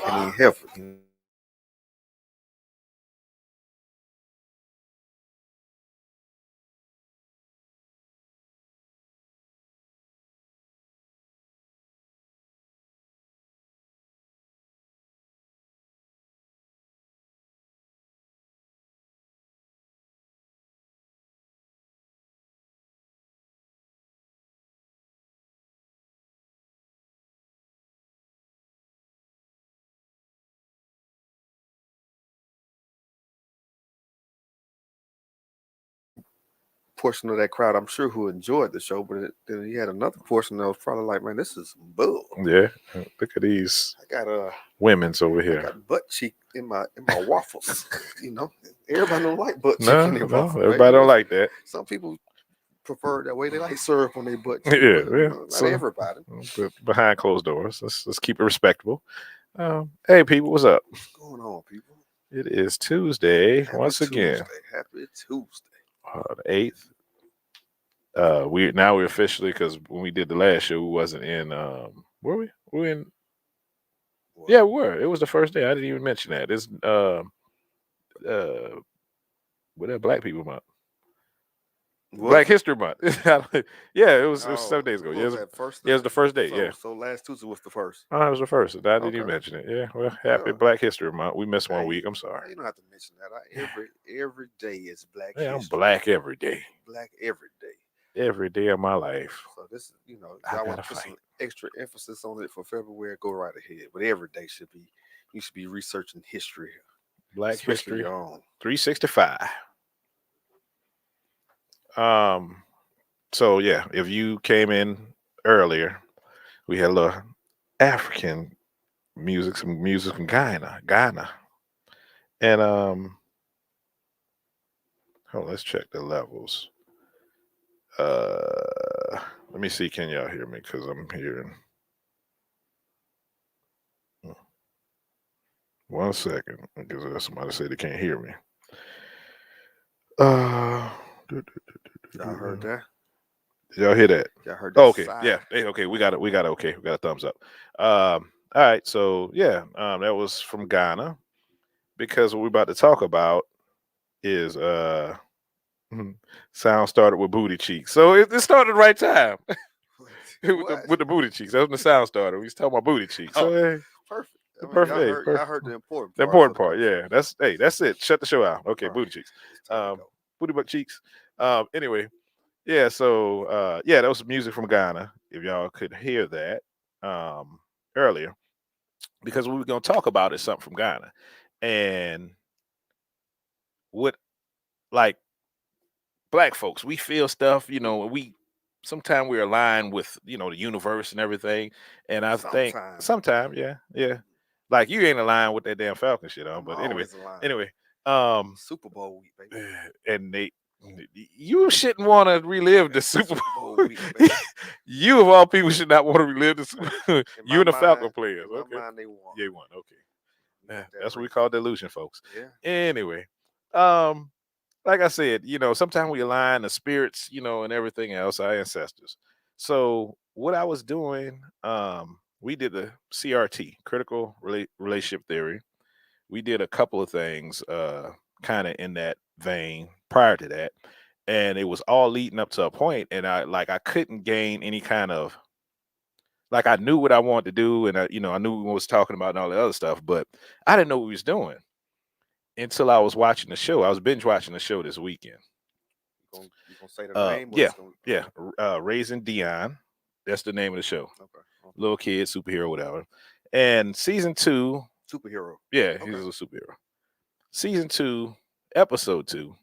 Can't even help it. Portion of that crowd, I'm sure, who enjoyed the show, but then he had another portion that was probably like, "Man, this is some bull." Yeah, look at these I got women's over I here. got butt cheek in my waffles. Everybody don't like butt cheek No, in their no, waffles. everybody don't like that. Some people prefer it that way. They like syrup on their butt cheek. Yeah, but, yeah. not So, everybody. but behind closed doors, let's keep it respectable. Hey, people, what's up? What's going on, people? It is Tuesday once again. Happy Tuesday. The 8th. We're officially, because when we did the last show, we wasn't in. Were we? We were in. What? Yeah, we were. It was the first day. I didn't even mention that. It's what that Black People Month. Black History Month. Yeah, it was 7 days ago. Yeah, it was the first day. Yeah. So last Tuesday was the first. Oh, it was the first. I didn't even mention it. Yeah. Well, happy Black History Month. We missed 1 week. I'm sorry. You don't have to mention that. Every day is Black History. I'm Black every day. Black every day. Every day of my life. So this, y'all want to put some extra emphasis on it for February, go right ahead. But every day you should be researching history. Black history. 365. So yeah, if you came in earlier, we had a little African music, some music from Ghana. And let's check the levels. Let me see, can y'all hear me? Because I'm hearing. 1 second, because somebody said they can't hear me. Y'all heard that? Did y'all hear that? Y'all heard that? Okay, yeah. Hey, okay, we got it. Okay, we got a thumbs up. All right, so yeah, that was from Ghana, because what we're about to talk about is sound started with booty cheeks. So it started the right time. with the booty cheeks. That's when the sound started. We was talking about booty cheeks. So hey, perfect. Perfect. Y'all heard the important part. The important part, yeah. That's it. Shut the show out. Okay, booty cheeks. Booty butt cheeks. Anyway, yeah, so that was music from Ghana, if y'all could hear that earlier. Because what we're gonna talk about is something from Ghana. And what, like, Black folks, we feel stuff, we sometimes we're aligned with, the universe and everything. And I think sometimes, yeah. Like, you ain't aligned with that damn Falcon shit on, but anyway, Super Bowl week, baby. And you shouldn't want to relive the Super Bowl week, baby. You of all people should not want to relive the Super Bowl. You and the Falcon players. Okay. They won. Yeah, won. Okay. That's what we call delusion, folks. Yeah. Anyway, like I said, sometimes we align the spirits, and everything else, our ancestors. So what I was doing, we did the CRT, critical relationship theory. We did a couple of things, kind of in that vein prior to that, and it was all leading up to a point, and I couldn't gain any kind of, like, I knew what I wanted to do, and I knew what we was talking about and all the other stuff, but I didn't know what we was doing until I was watching the show. I was binge watching the show this weekend. You gonna say the name? Yeah. Raising Dion. That's the name of the show. Okay. Little kid, superhero, whatever. And season 2. Superhero. Yeah, he's a superhero. Season 2, episode 2,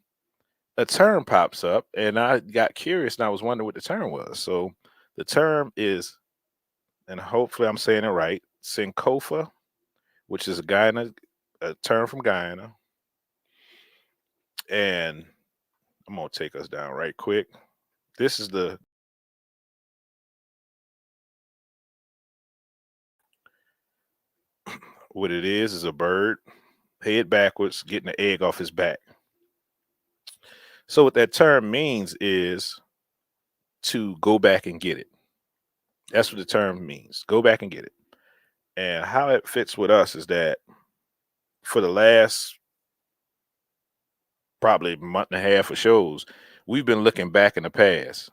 a term pops up, and I got curious, and I was wondering what the term was. So the term is, and hopefully I'm saying it right, Sankofa, which is a term from Guyana. And I'm going to take us down right quick. This is what it is a bird, head backwards, getting the egg off his back. So what that term means is to go back and get it. That's what the term means. Go back and get it. And how it fits with us is that for the last probably month and a half of shows, we've been looking back in the past,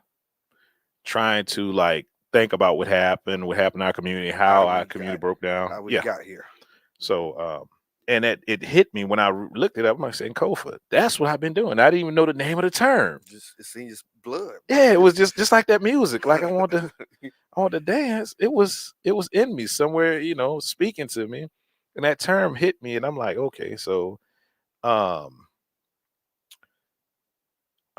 trying to like think about what happened in our community, how how our we community got broke down. how we Yeah. got here. Mhm. So, and it hit me when I looked it up. I'm like, Sankofa. That's what I've been doing. I didn't even know the name of the term. Just it's in your blood, bro. Yeah, it was just like that music. Like I want to dance. It was in me somewhere, speaking to me, and that term hit me, and I'm like, okay, so I'm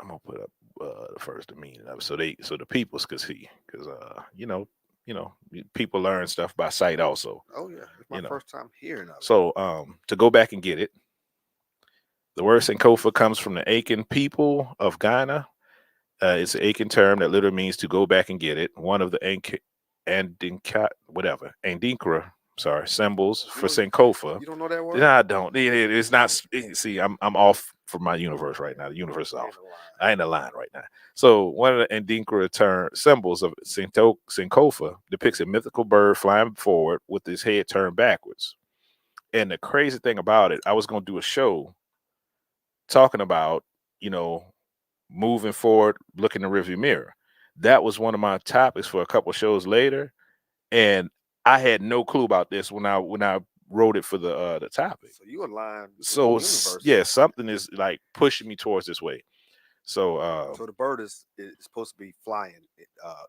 gonna put up the first the meaning of it, so the peoples could see, because people learn stuff by sight also, Oh yeah, it's my you know. first time hearing of it. So to go back and get it, the word Sankofa comes from the Akan people of Ghana. It's an Akan term that literally means to go back and get it. One of the Andinkra, sorry, symbols You for don't Sankofa. you don't know that No, word? I don't. It's not. See, I'm off from my universe right now. The universe is You off. ain't lying. I ain't aligned right now. So one of the Andinkra term symbols of Sankofa depicts a mythical bird flying forward with his head turned backwards. And the crazy thing about it, I was going to do a show talking about, you know, moving forward, look in the rearview mirror. That was one of my topics for a couple shows later, and I had no clue about this when I wrote it for the topic. So you align with the So universe. yeah, something is like pushing me towards this way. So So the bird is supposed to be flying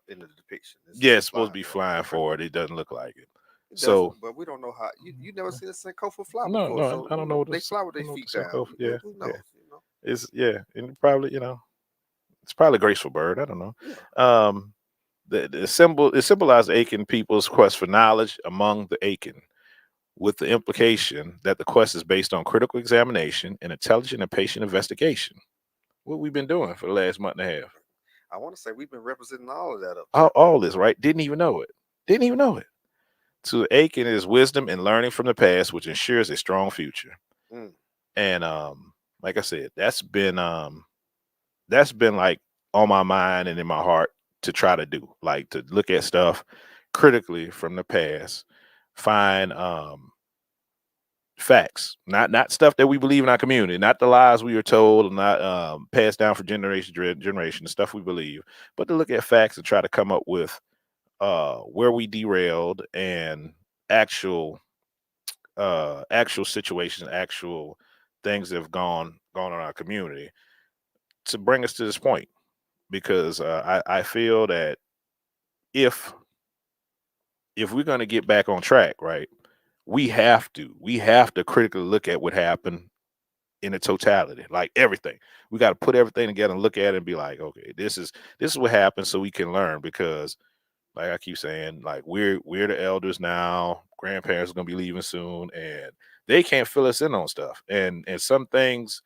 in the depiction. It's yeah, supposed to be it's supposed to flying be forward. flying Okay. forward. It doesn't look like it. It doesn't, So but we don't know how. You never seen a Sankofa fly no, before, no, so I don't know what they this. fly with I their don't know what feet the down. Sankofa. Yeah, Who yeah. knows? You know? It's yeah, and probably it's probably a graceful bird. I don't know. Yeah. Um, the symbol it symbolizes Akan people's quest for knowledge among the Akan, with the implication that the quest is based on critical examination and intelligent and patient investigation. What we've been doing for the last month and a half. I want to say we've been representing all of that up there. All this, right? Didn't even know it. Didn't even know it. To Aiken is wisdom and learning from the past, which ensures a strong future. Mm. And like I said, that's been like on my mind and in my heart to try to do, like to look at stuff critically from the past, find facts, not stuff that we believe in our community, not the lies we were told, not passed down for generation to generation, the stuff we believe, but to look at facts and try to come up with where we derailed and actual actual situations, actual things that have gone on our community to bring us to this point. Because I feel that if if we're going to get back on track, right, we have to critically look at what happened in a totality, like everything. We got to put everything together and look at it and be like, okay, this is what happened, so we can learn. Because, like I keep saying, like we're the elders now. Grandparents are gonna be leaving soon, and they can't fill us in on stuff. And some things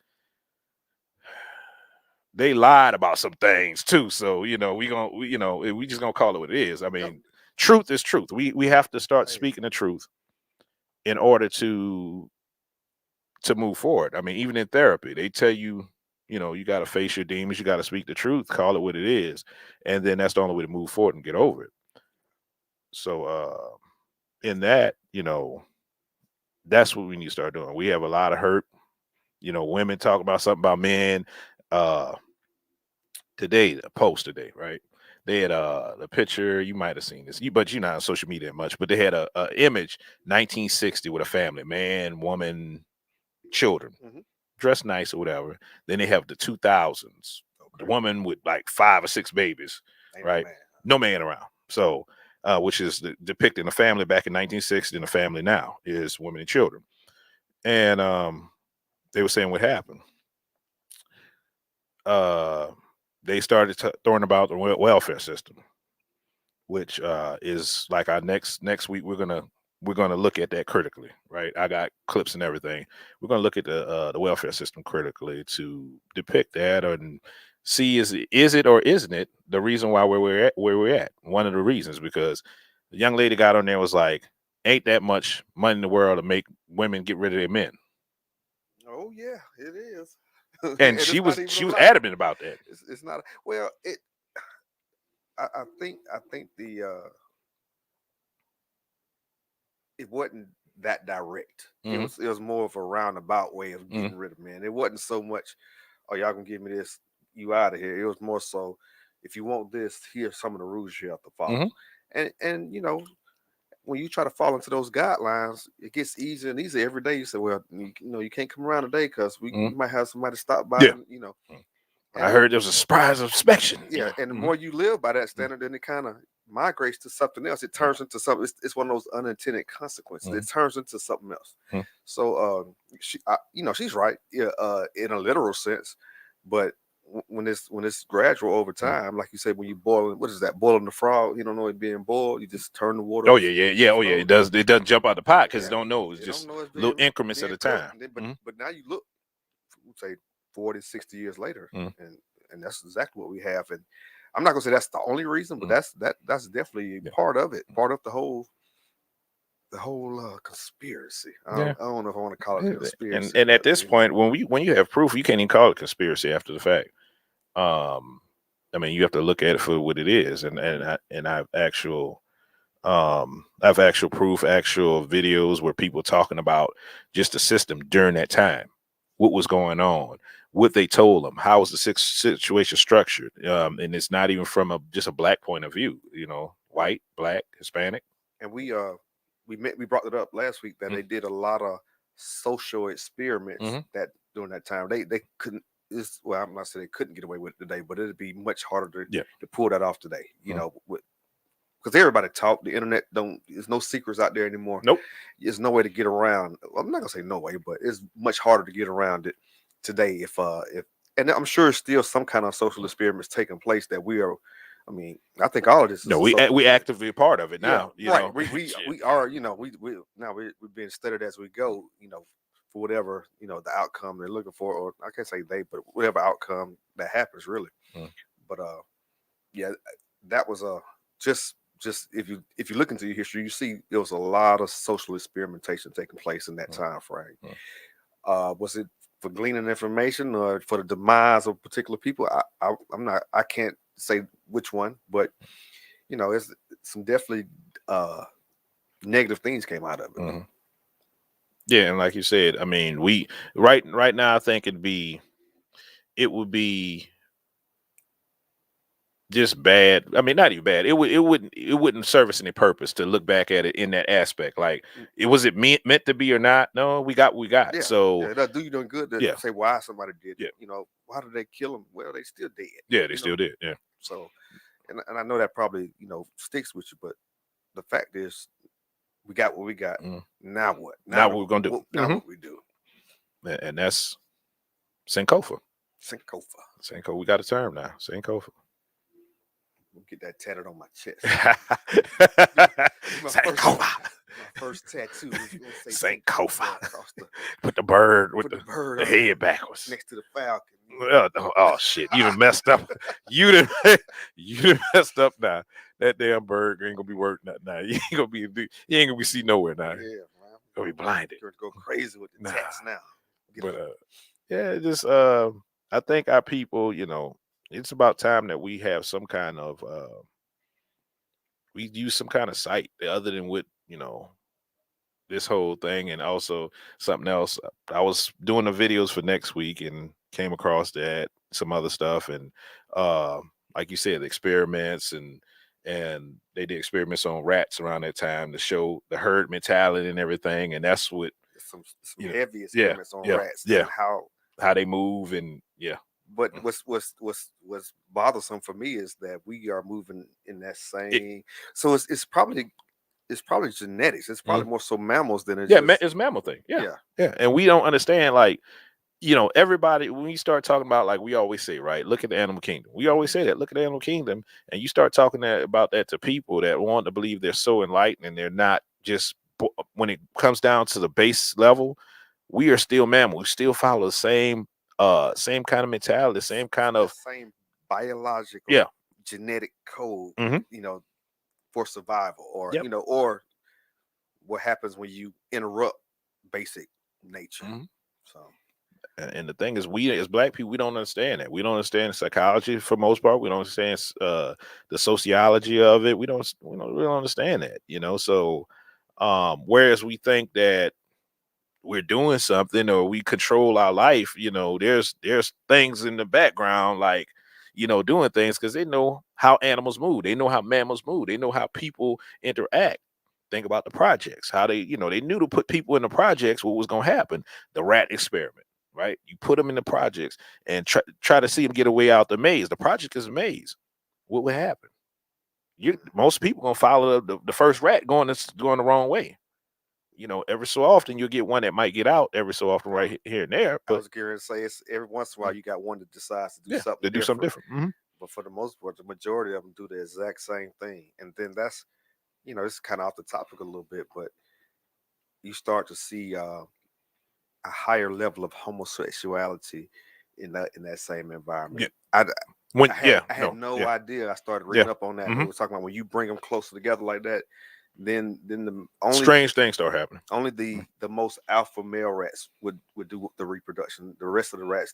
they lied about some things too. So we just gonna call it what it is. I Yep. mean, truth is truth. We have to start Hey, speaking the truth in order to move forward. I mean, even in therapy, they tell you, you got to face your demons, you got to speak the truth, call it what it is, and then that's the only way to move forward and get over it. So, in that, that's what we need to start doing. We have a lot of hurt. Women talk about something about men. Uh, Today, the post today, right? They had the picture. You might have seen this, but you're not on social media much. But they had a image 1960 with a family, man, woman, children, hmm dressed nice or whatever. Then they have the 2000s, the okay. woman with like 5 or 6 babies, Ain't no right? man. No man around. So, which is depicting a family back in 1960, and the family now is women and children. And they were saying what happened. Uh, they started throwing about the welfare system, which is like our next week. We're gonna look at that critically, right? I got clips and everything. We're gonna look at the welfare system critically to depict that and see is it or isn't it the reason why we're at where we're at. One of the reasons, because the young lady got on there was like, ain't that much money in the world to make women get rid of their men, Oh yeah, it is, and and it's she not was even she a was lie. adamant about that. It's not. Well, it. I think the it wasn't that direct. Hmm. It was more of a roundabout way of Hmm. getting rid of men. It wasn't so much, oh, y'all gonna give me this, you out of here. It was more so, if you want this, here's some of the rules you have to Hmm. follow. And when you try to fall into those guidelines, it gets easier and easier every day. You say, well, you can't come around today because Hmm. we might have somebody stop by, Yeah. and Mm. I and heard there was a surprise inspection. yeah, Yeah. and the Hmm. more you live by that standard, then it kind of migrates to something else. It turns into something. It's one of those unintended consequences. Hmm. It turns into something else. Hmm. So, she's right, yeah, in a literal sense, but when it's gradual over Hmm. time, like you said, when you boil, what is that? Boiling the frog, you don't know it being boiled. You just turn the water Oh up yeah, yeah, to yeah. Oh yeah, flow. it does. It doesn't jump out the pot because it Yeah, don't know. It's they don't just know it's little being increments at being a cooked. time. And then, Hmm. but now you look, say 40, 60 years later, Hmm. and that's exactly what we have. And I'm not gonna say that's the only reason, but Hmm. that's definitely Yeah. part of it, part of the whole conspiracy. Yeah. I don't know if I want to call it a And conspiracy, and at but this point, when you have proof, you can't even call it conspiracy after the fact. Um, I mean, you have to look at it for what it is, and I've actual proof, actual videos where people talking about just the system during that time, what was going on, what they told them, how was the situation structured, and it's not even from just a black point of view, white, black, Hispanic. and we brought it up last week that Mm-hmm. they did a lot of social experiments Mm-hmm. that during that time they couldn't. Well, I'm not saying they couldn't get away with it today, but it'd be much harder Yeah. to pull that off today. Mm-hmm. Because everybody talk. The internet don't. There's no secrets out there anymore. Nope. There's no way to get around. Well, I'm not gonna say no way, but it's much harder to get around it today. If and I'm sure still some kind of social experiments taking place that we are. I mean, I think all of this No, is a social we experiment. actively a part of it Yeah, now. right. We Shit. we are. We now we're being studied as we go. For whatever the outcome they're looking for, or I can't say they, but whatever outcome that happens, really. Mm. But yeah, that was just if you look into your history, you see there was a lot of social experimentation taking place in that Mm. time frame. Mm. Was it for gleaning information or for the demise of particular people? I can't say which one, but it's some definitely negative things came out of it. Mhm. Yeah, and like you said, I mean, we right now, I think it would be just bad. I mean, not even bad. It wouldn't service any purpose to look back at it in that aspect. Like, Mm, was it meant to be or not? No, we got what we got. Yeah, So yeah, that do you doing good to yeah, say why somebody did it. yeah, Why did they kill them? Well, they still dead. yeah, they You know, still did. Yeah. so and I know that probably sticks with you, but the fact is we got what we got. Mm. Now what? Now what we're gonna do? Now what we do? And that's Sankofa. Sankofa. Sankofa. We got a term now. Sankofa. We'll get that tatted on my chest. Sankofa. My first tattoo is gonna say Sankofa. across the With the bird with put the the bird the head backwards. next to the falcon. Oh, shit! You done messed up. You done you done messed up now. That damn bird ain't gonna be working now. You ain't gonna be see nowhere now. Yeah, man. Gonna be blinded. You're gonna go crazy with the Nah. tats now. But yeah, just I think our people, it's about time that we have some kind of we use some kind of site other than what this whole thing. And also something else, I was doing the videos for next week and came across that some other stuff, and like you said, experiments, and they did experiments on rats around that time to show the herd mentality and everything, and that's what Some you know heavy yeah, experiments on yeah, rats yeah, and how. how they move, and yeah. But Mm. what's bothersome for me is that we are moving in that it, same. So it's probably genetics. It's mm, probably more so mammals than it's yeah, just. it's mammal thing, yeah, Yeah. yeah, and we don't understand, like, everybody, when you start talking about, like we always say, right? Look at the animal kingdom. We always say that. Look at the animal kingdom, and you start talking about that to people that want to believe they're so enlightened, and they're not. Just when it comes down to the base level, we are still mammals. We still follow the same kind of mentality, same kind That of same biological yeah. genetic code, Hmm. you know, for survival, or Yep. or what happens when you interrupt basic nature. Hmm. So And the thing is, we as black people, we don't understand that. We don't understand psychology for most part. We don't understand the sociology of it. We don't understand that. So Whereas we think that we're doing something or we control our life, there's things in the background like, doing things because they know how animals move. They know how mammals move. They know how people interact. Think about the projects, how they knew to put people in the projects, what was going to happen. The rat experiment, right? You put them in the projects and try to see them get away out the maze. The project is a maze. What would happen? Most people going to follow the first rat going the wrong way. Every so often you'll get one that might get out every so often right here and there. I But was going to say it's every once in a while you got one that decides to do yeah, something they do something different, different. Hmm. but for the most part, the majority of them do the exact same thing. And then that's, it's kind of off the topic a little bit, but you start to see a higher level of homosexuality in that same environment. Yeah. I, When I had no, no yeah, idea. I started yeah. reading up on that. They Hmm. were talking about when you bring them closer together like that, then the only Strange things start happening. only the most alpha male rats would do the reproduction. The rest of the rats,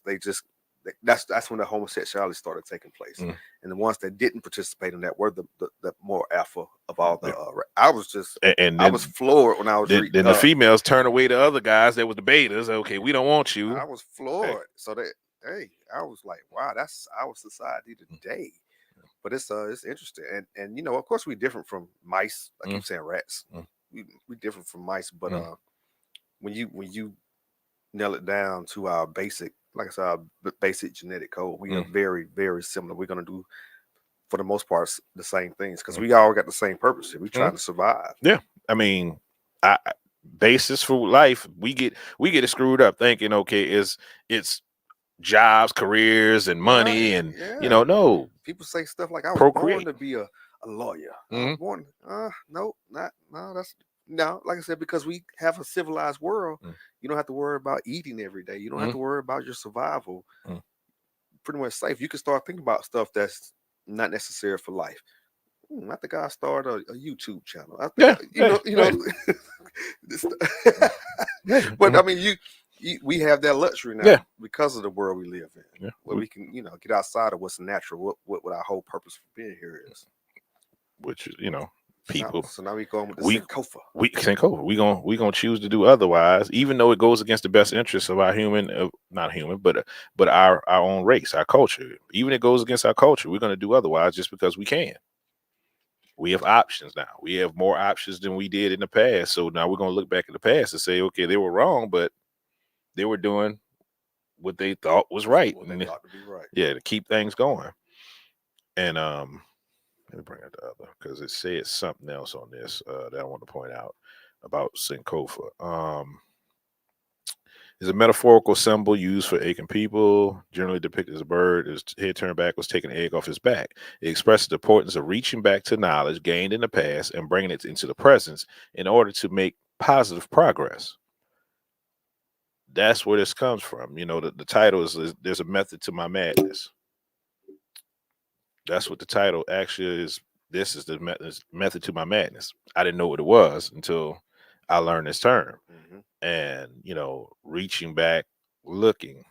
that's when the homosexuality started taking place. Mm. And the ones that didn't participate in that were the more alpha of all the. Yeah. And I was then floored when I was reading. then the females turn away the other guys that was the betas. Okay, we don't want you. I was Hey. floored. So that hey, I was like, wow, that's our society today. But it's interesting, and of course we're different from mice. I Mm. keep saying rats. Mm. We different from mice, but Mm. when you nail it down to our basic, like I said, our basic genetic code, we are Mm. very very similar. We're gonna do for the most part the same things because Mm. we all got the same purpose here. We Mm. trying to survive. Yeah, I mean, basis for life. We get it screwed up thinking, okay, it's jobs, careers, and Right? money, and Yeah. no People say stuff like I was born procreate. to be a lawyer. I was Hmm. born no, not no, that's no, like I said, because we have a civilized world, Mm. you don't have to worry about eating every day. You don't have Mm. to worry about your survival. Mm. Pretty much safe. You can start thinking about stuff that's not necessary for life. I think I started a YouTube channel. I think Yeah, hey, hey, this- hey. but I Mhm. mean we have that luxury now Yeah, because of the world we live in, yeah. where we can get outside of what's natural, what our whole purpose for being here is. Which is, So now, people, so now we going with the we Sankofa. we think, oh, we gonna choose to do otherwise, even though it goes against the best interests of our human, not human, but our own race, our culture. Even it goes against our culture, we're gonna do otherwise just because we can. We have options now. We have more options than we did in the past. So now we're gonna look back at the past and say, okay, they were wrong, but they were doing what they thought was right, What they and thought to be right. yeah, to keep things going. And let me bring out the other because it says something else on this that I want to point out about Sankofa. Is a metaphorical symbol used for aching people, generally depicted as a bird. His head turned back was taking an egg off his back. It expresses the importance of reaching back to knowledge gained in the past and bringing it into the present in order to make positive progress. That's where this comes from. The title is There's a Method to My Madness. That's what the title actually is. This is the method to my madness. I didn't know what it was until I learned this term. Mm-hmm. And, reaching back, looking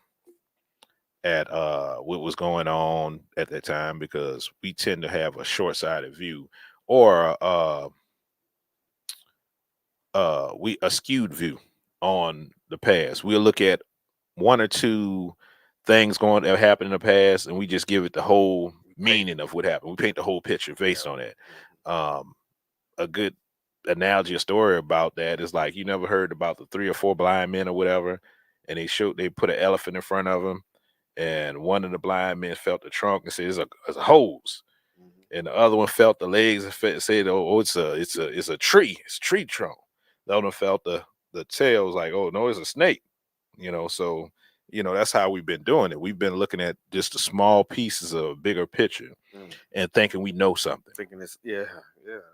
at what was going on at that time, because we tend to have a short-sighted view, or we a skewed view on the past. We'll look at one or two things going that happened in the past, and we just give it the whole meaning of what happened. We paint the whole picture based Yeah. on that. Mm-hmm. A good analogy, a story about that is like, you never heard about the three or four blind men or whatever, and they put an elephant in front of them, and one of the blind men felt the trunk and said it's a hose, Mm-hmm. and the other one felt the legs and said, oh, it's a tree, it's a tree trunk. The other one felt the tail, was like, oh no, it's a snake. So that's how we've been doing it. We've been looking at just the small pieces of a bigger picture Mm. and thinking we know something. Thinking it's yeah.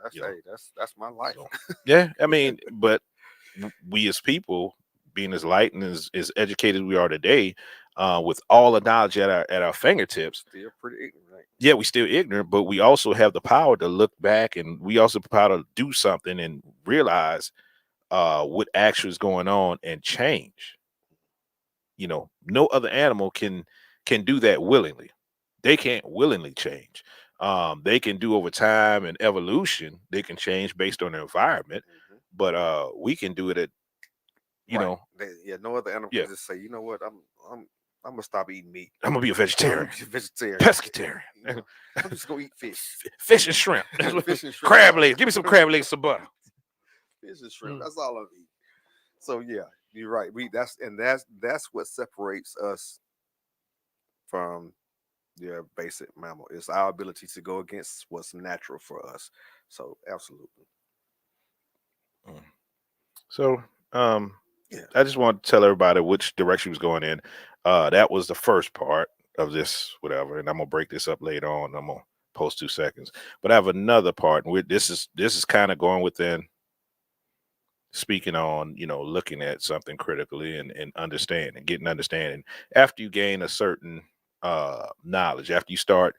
That's You know, that's my life. so yeah, I mean, but we as people, being as light and as educated as we are today, with all the knowledge at our fingertips, Still pretty ignorant. yeah, we still ignorant, but we also have the power to look back, and we also have the power to do something and realize what actually is going on and change. No other animal can do that willingly. They can't willingly change. They can do over time and evolution. They can change based on their environment, but we can do it at, you Right. know, Yeah, no other animal yeah, can just say, you know what, I'm I'm gonna stop eating meat. I'm gonna be a I'm gonna vegetarian, be a vegetarian. pescatarian, You know, I'm just gonna eat fish. fish and shrimp, Fish and shrimp. crab legs. Give me some crab legs, some butter. Fish and shrimp. Mm, That's all I'm eating. So yeah, you're right. That's what separates us from the basic mammal. It's our ability to go against what's natural for us. So absolutely. mm. So, um, Yeah. I just want to tell everybody which direction he was going in. That was the first part of this, whatever, and I'm gonna break this up later on. I'm gonna post 2 seconds, but I have another part, and this is kind of going within speaking on, looking at something critically and understanding, getting understanding. After you gain a certain knowledge, after you start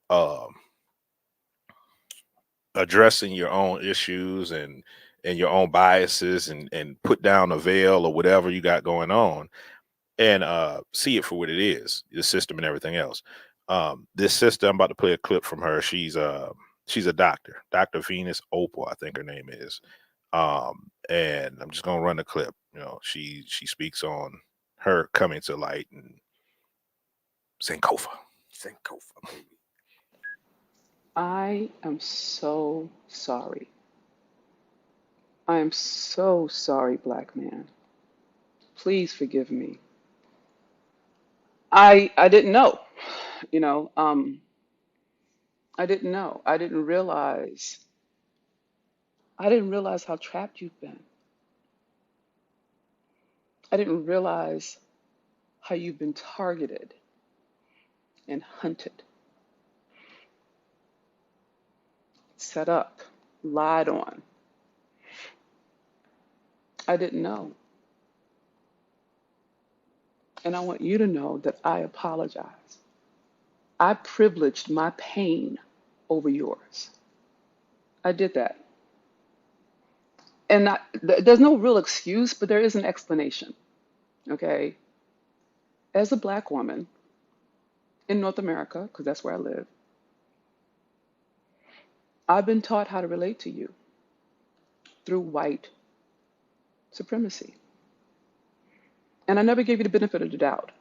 um, addressing your own issues and your own biases and put down a veil or whatever you got going on and see it for what it is, the system and everything else. This sister, I'm about to play a clip from her. She's a doctor, Dr. Venus Opal, I think her name is. And I'm just gonna run the clip. She speaks on her coming to light and Sankofa. Sankofa, baby. I am so sorry. I am so sorry, black man. Please forgive me. I didn't know. You know, I didn't know. I didn't realize how trapped you've been. I didn't realize how you've been targeted and hunted, set up, lied on. I didn't know. And I want you to know that I apologize. I privileged my pain over yours. I did that. And there's no real excuse, but there is an explanation. Okay. As a black woman in North America, because that's where I live, I've been taught how to relate to you through white supremacy. And I never gave you the benefit of the doubt.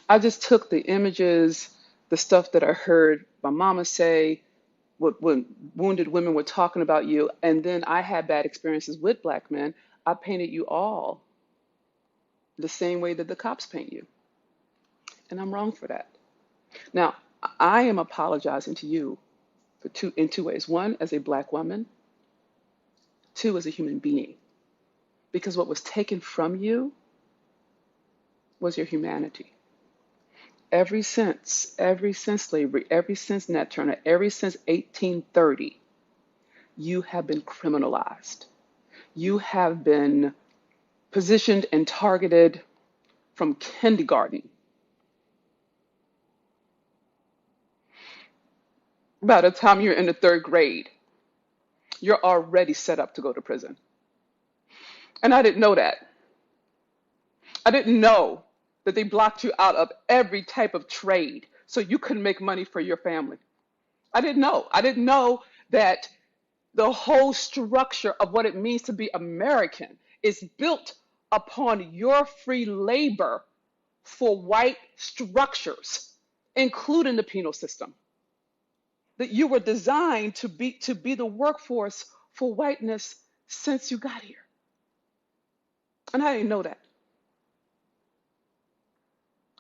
I just took the images, the stuff that I heard my mama say, what when wounded women were talking about you, and then I had bad experiences with black men. I painted you all the same way that the cops paint you. And I'm wrong for that. Now, I am apologizing to you in two ways. One, as a black woman, two, as a human being. Because what was taken from you was your humanity. Ever since slavery, ever since Nat Turner, ever since 1830, you have been criminalized. You have been positioned and targeted from kindergarten. By the time you're in the third grade, you're already set up to go to prison. And I didn't know that. I didn't know that they blocked you out of every type of trade so you couldn't make money for your family. I didn't know. I didn't know that the whole structure of what it means to be American is built upon your free labor for white structures, including the penal system. That you were designed to be the workforce for whiteness since you got here. And I didn't know that.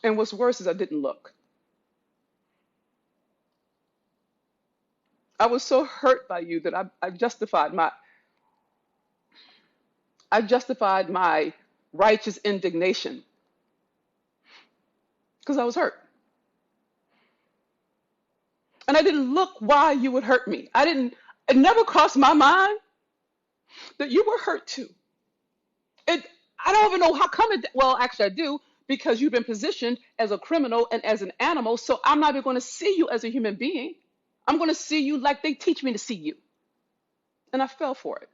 And what's worse is I didn't look. I was so hurt by you that I justified my righteous indignation because I was hurt. And I didn't look why you would hurt me. It never crossed my mind that you were hurt too. It, I don't even know how come well, actually I do, because you've been positioned as a criminal and as an animal, so I'm not even going to see you as a human being. I'm going to see you like they teach me to see you. And I fell for it.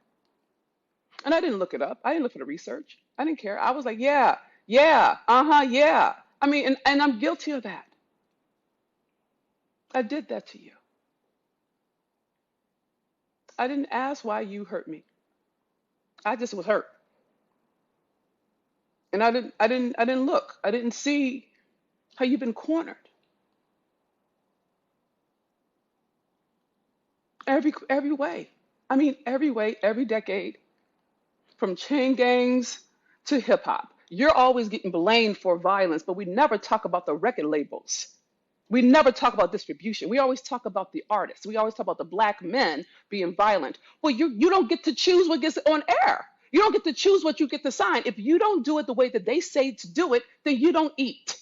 And I didn't look it up. I didn't look for the research. I didn't care. I was like, yeah, yeah, uh-huh, yeah. I mean, and I'm guilty of that. I did that to you. I didn't ask why you hurt me. I just was hurt. And I didn't look. I didn't see how you've been cornered. Every way. I mean, every way, every decade, from chain gangs to hip hop. You're always getting blamed for violence, but we never talk about the record labels. We never talk about distribution. We always talk about the artists. We always talk about the black men being violent. Well, you don't get to choose what gets on air. You don't get to choose what you get to sign. If you don't do it the way that they say to do it, then you don't eat.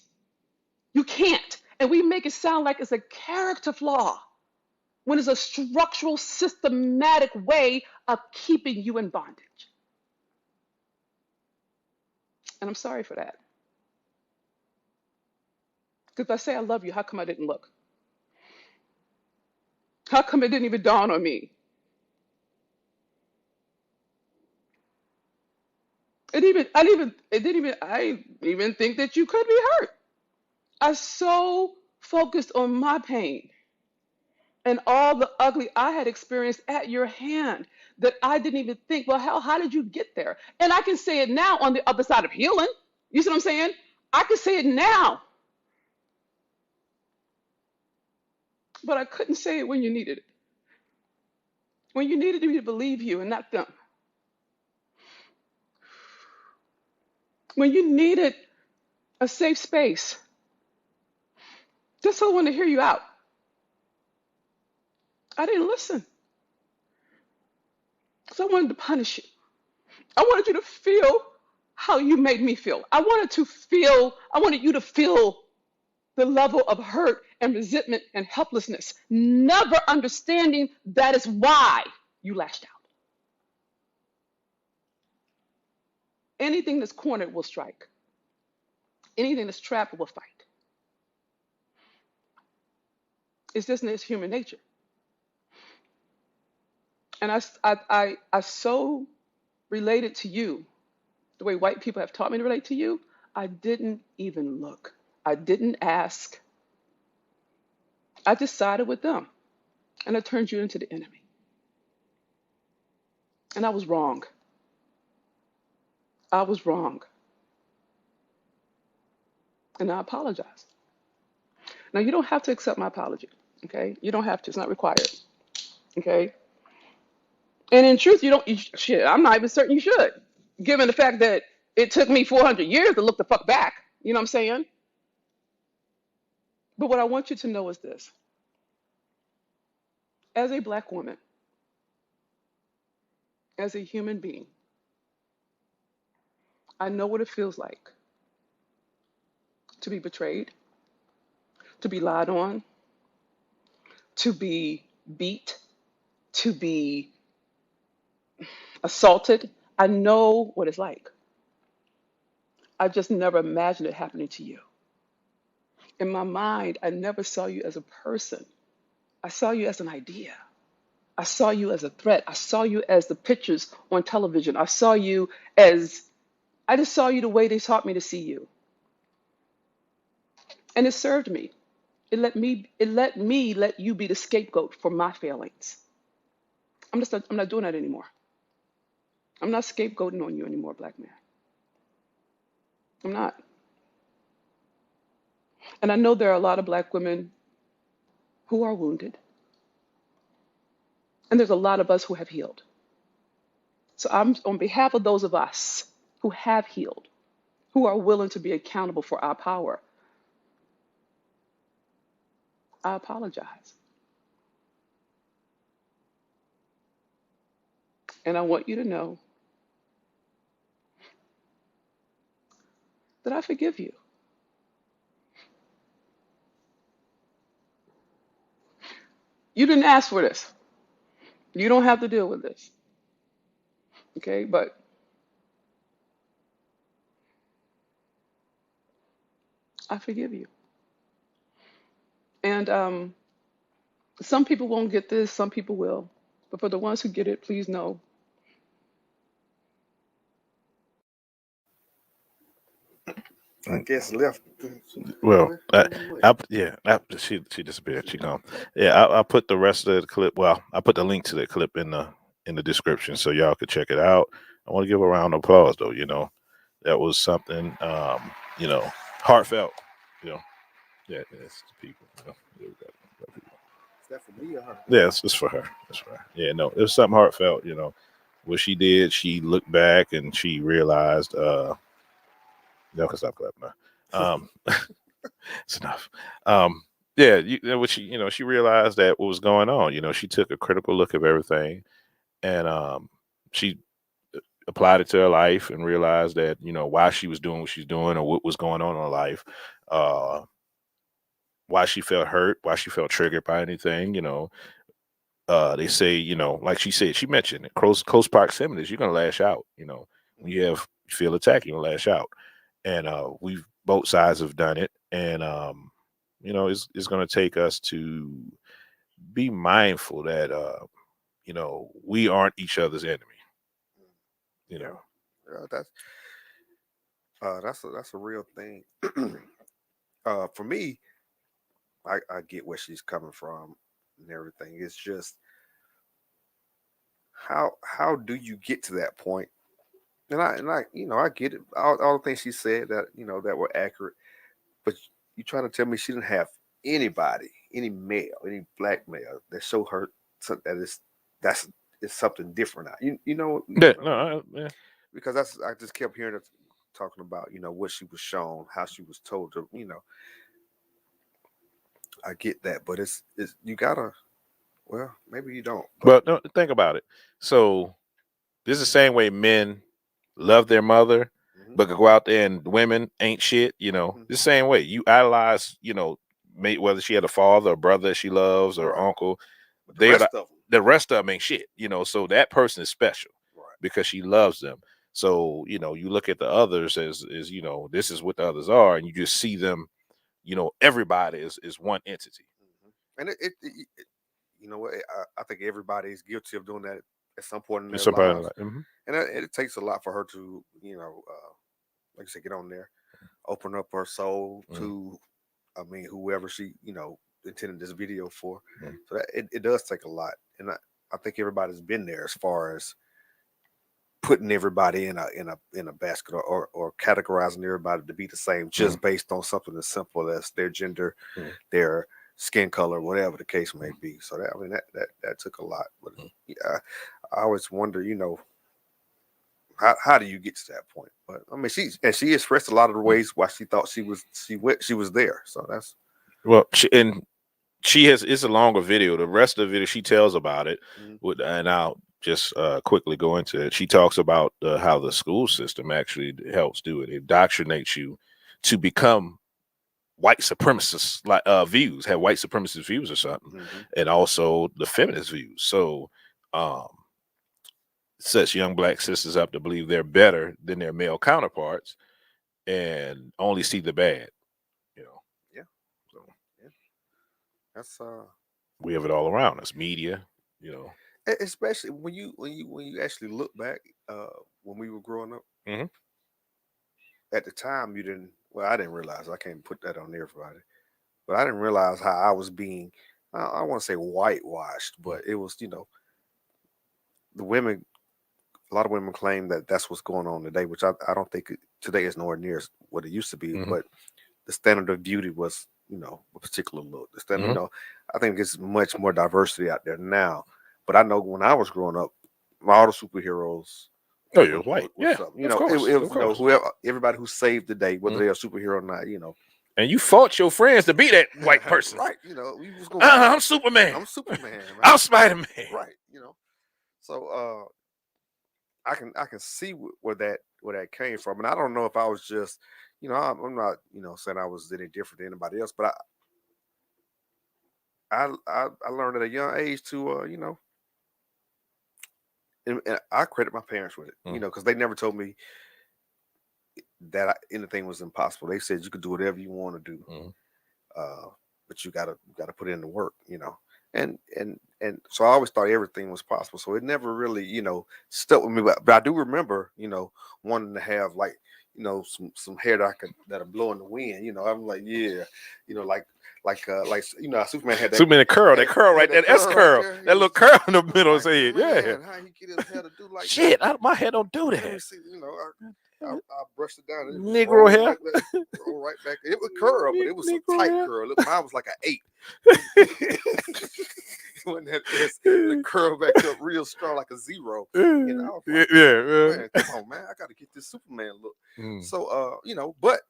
You can't. And we make it sound like it's a character flaw when it's a structural, systematic way of keeping you in bondage. And I'm sorry for that. Because if I say I love you, how come I didn't look? How come it didn't even dawn on me? I didn't even think that you could be hurt. I so focused on my pain and all the ugly I had experienced at your hand that I didn't even think, well, hell, how did you get there? And I can say it now on the other side of healing. You see what I'm saying? I can say it now, but I couldn't say it when you needed it. When you needed me to believe you and not them. When you needed a safe space, just someone to hear you out. I didn't listen. So I wanted to punish you. I wanted you to feel how you made me feel. I wanted you to feel the level of hurt and resentment and helplessness, never understanding that is why you lashed out. Anything that's cornered will strike. Anything that's trapped will fight. It's just it's human nature. And I so related to you the way white people have taught me to relate to you. I didn't even look. I didn't ask. I just sided with them. And I turned you into the enemy. And I was wrong. I was wrong. And I apologize. Now, you don't have to accept my apology. Okay? You don't have to. It's not required. Okay? And in truth, shit, I'm not even certain you should, given the fact that it took me 400 years to look the fuck back. You know what I'm saying? But what I want you to know is this. As a black woman, as a human being, I know what it feels like to be betrayed, to be lied on, to be beat, to be assaulted. I know what it's like. I just never imagined it happening to you. In my mind, I never saw you as a person. I saw you as an idea. I saw you as a threat. I saw you as the pictures on television. I just saw you the way they taught me to see you. And it served me. It let me let you be the scapegoat for my failings. I'm not doing that anymore. I'm not scapegoating on you anymore, black man. I'm not. And I know there are a lot of black women who are wounded. And there's a lot of us who have healed. So I'm on behalf of those of us who have healed, who are willing to be accountable for our power. I apologize. And I want you to know that I forgive you. You didn't ask for this. You don't have to deal with this. Okay, but I forgive you. And some people won't get this, some people will. But for the ones who get it, please know. I guess left. Well, she disappeared. She gone. Yeah, I put the rest of the clip. Well, I put the link to the clip in the description so y'all could check it out. I want to give her a round of applause though. That was something heartfelt. You know, yeah, it's the people. Yeah, we got people. Is that for me or her? Yeah, it's for her. It's for her. Yeah, no, it was something heartfelt. What she did, she looked back and she realized. No, cause stop clapping now. It's enough. Yeah, what she realized that what was going on. She took a critical look of everything, and she applied it to her life and realized that why she was doing what she's doing or what was going on in her life, uh, why she felt hurt, why she felt triggered by anything. They say like she said, she mentioned it, close proximities. You're gonna lash out. When you feel attacked, you're gonna lash out, and we've both sides have done it, and it's gonna take us to be mindful that we aren't each other's enemy. You Yeah, know. yeah, that's a real thing. For me, I get where she's coming from and everything. It's just how do you get to that point? And I I get it. All the things she said that that were accurate, but you trying to tell me she didn't have anybody, any male, any black male that show her that that's it's something different now. You know Yeah. what I No. mean? Yeah. Because I just kept hearing her talking about what she was shown, how she was told to. I get that, but it's you gotta. Well, maybe you don't, but But no, think about it. So this is the same way men love their mother, hmm but could go out there and women ain't shit. hmm The same way you idolize, whether she had a father or brother she loves or right. uncle, But the they rest of them, the rest of them ain't shit. So that person is special right? because she loves them. So you look at the others as this is what the others are, and you just see them. Everybody is one entity. And you know what? I think everybody is guilty of doing that at some point in And their somebody lives, like, mhm. and it takes a lot for her to, like I said, get on there, open up her soul Mhm. to, I mean, whoever she, intended this video for. Mhm. So that it does take a lot, and I think everybody's been there as far as putting everybody in a basket or categorizing everybody to be the same Mhm. just based on something as simple as their gender, Mhm. their skin color, whatever the case may be. So that I mean that took a lot. But Mhm. yeah, I always wonder, how do you get to that point? But I mean, she expressed a lot of the ways why she thought she was there. So that's Well, she has it's a longer video. The rest of the video she tells about it. mhm, And I'll just quickly go into it. She talks about how the school system actually helps do it. It indoctrinates you to become white supremacist like views, have white supremacist views or something, mhm. and also the feminist views. So um sets young black sisters up to believe they're better than their male counterparts and only see the bad, you know. Yeah, So yeah. That's we have it all around us, media. especially when you actually look back, when we were growing up. Hmm. At the time, you didn't. Well, I didn't realize. I can't put that on everybody, but I didn't realize how I was being. I want to say whitewashed, but it was the women. A lot of women claim that that's what's going on today, which I don't think today is nowhere near what it used to be. Hmm. But the standard of beauty was a particular look. The standard, Hmm. I think there's much more diversity out there now. But I know when I was growing up, all the superheroes Oh, were, you're were, white. were Yeah, something. of It course, was of course. whoever, everybody who saved the day, whether Mhm. they're a superhero or not. And you fought your friends to be that white person. Right. We was gonna be. I'm Superman. I'm Superman, man. I'm Spider-Man. Right. So I can see where that came from, and I don't know if I was just, I'm not, saying I was any different than anybody else, but I learned at a young age to, and I credit my parents with it, Mm, because they never told me that anything was impossible. They said you could do whatever you want to do, mm, uh, but you gotta put in the work. And so I always thought everything was possible. So it never really, stuck with me. But I do remember, wanting to have like, some hair that'll blow in the wind. I'm like, yeah, how Superman had that. Superman curl, that curl right there, S right curl, there. that little curl in the middle of his head. Yeah. Man, how he get his hair to do like Shit, that? my hair don't do Let me that. see, I brushed it down. And it Negro rolled hair. roll right back. It was curl, but it was a Negro tight hair. curl. Look, mine was like an 8. When the curl back up real strong like a 0. I was like, Yeah. man, come on, man, I got to get this Superman look. Mm. So, but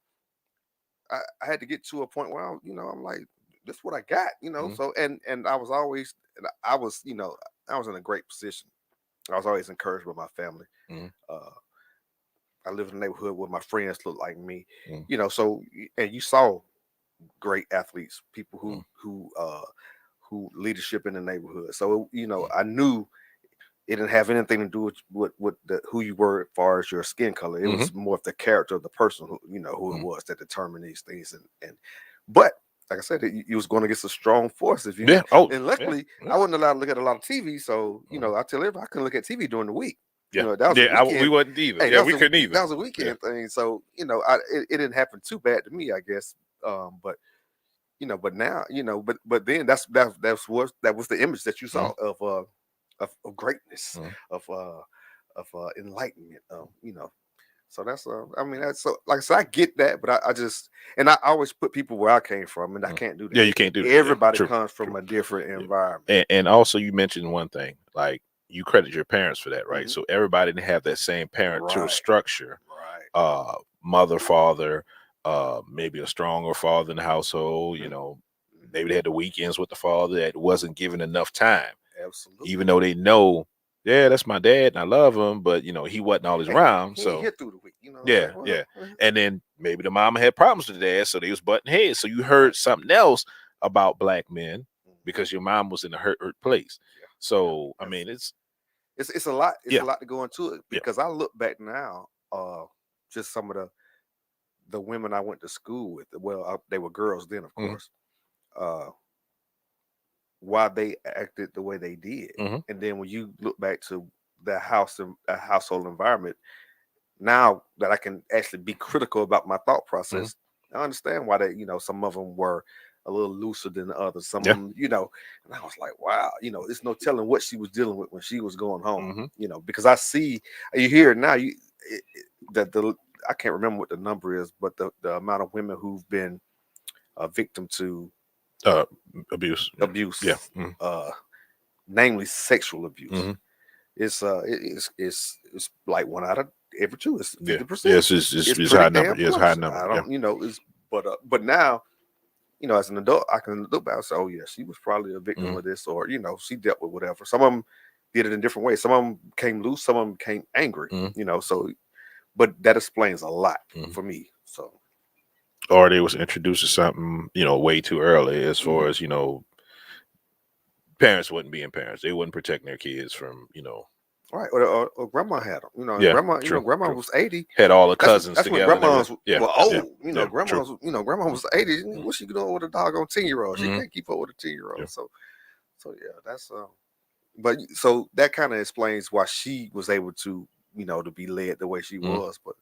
I had to get to a point where I'm like, this is what I got, So and I was always, I was in a great position. I was always encouraged by my family. Mm. I live in a neighborhood where my friends look like me, Mm. So and you saw great athletes, people Mm. who leadership in the neighborhood. So I knew it didn't have anything to do with who you were as far as your skin color. It was more of the character of the person who it was that determined these things. But like I said, you was going against a strong force. If you Yeah. Oh, and luckily yeah. I wasn't allowed to look at a lot of TV. So I tell everybody I couldn't look at TV during the week. Yeah. That was a weekend. We wasn't either. Hey, Yeah, we couldn't either. That was a weekend thing. So it didn't happen too bad to me, I guess. But but now but then that was the image that you saw of greatness, of enlightenment. So that's I mean that's so like I said, I get that, but I just and I always put people where I came from, and I can't do that. Yeah, you can't do that. Everybody True, comes from true. a different environment. And also you mentioned one thing, like you credit your parents for that, right? Mhm. So everybody didn't have that same parental Right. structure. Right. Mother, father, maybe a stronger father in the household, maybe they had the weekends with the father that wasn't given enough time. Absolutely. Even though they know, yeah, that's my dad and I love him, but he wasn't always around. He So ain't here through the week, yeah, like, yeah. And then maybe the mama had problems with the dad, so they was butting heads. So you heard something else about black men because your mom was in a hurt place. Yeah. So I mean, it's a lot. It's yeah. a lot to go into it because I look back now, just some of the women I went to school with. Well, they were girls then, of course. Why they acted the way they did, and then when you look back to the household environment, now that I can actually be critical about my thought process, I understand why they, some of them were a little looser than the others. Some of them, and I was like, wow, it's no telling what she was dealing with when she was going home, because I see, you hear it now, the I can't remember what the number is, but the amount of women who've been a victim to abuse, yeah, namely sexual abuse. Mm-hmm. It's like 1 out of every 2. It's 50%. Yes, it's pretty high damn number. close. Yes, high number. I don't, it's but now, as an adult, I can look back and say, oh yeah, she was probably a victim of this, or she dealt with whatever. Some of them did it in different ways. Some of them came loose. Some of them came angry. So, but that explains a lot for me. So, or they was introduced to something way too early, as far as parents wasn't being parents. They wasn't protecting their kids from right, or grandma had them. Yeah, grandma, true, grandma true. was 80. Had all the cousins That's together. when grandmas yeah, were old. yeah, Grandma's, true. grandma was 80. What's she doing with a doggone 10-year-old? She can't keep up with a 10-year-old. Yeah. So yeah, that's but so that kind of explains why she was able to, to be led the way she was. But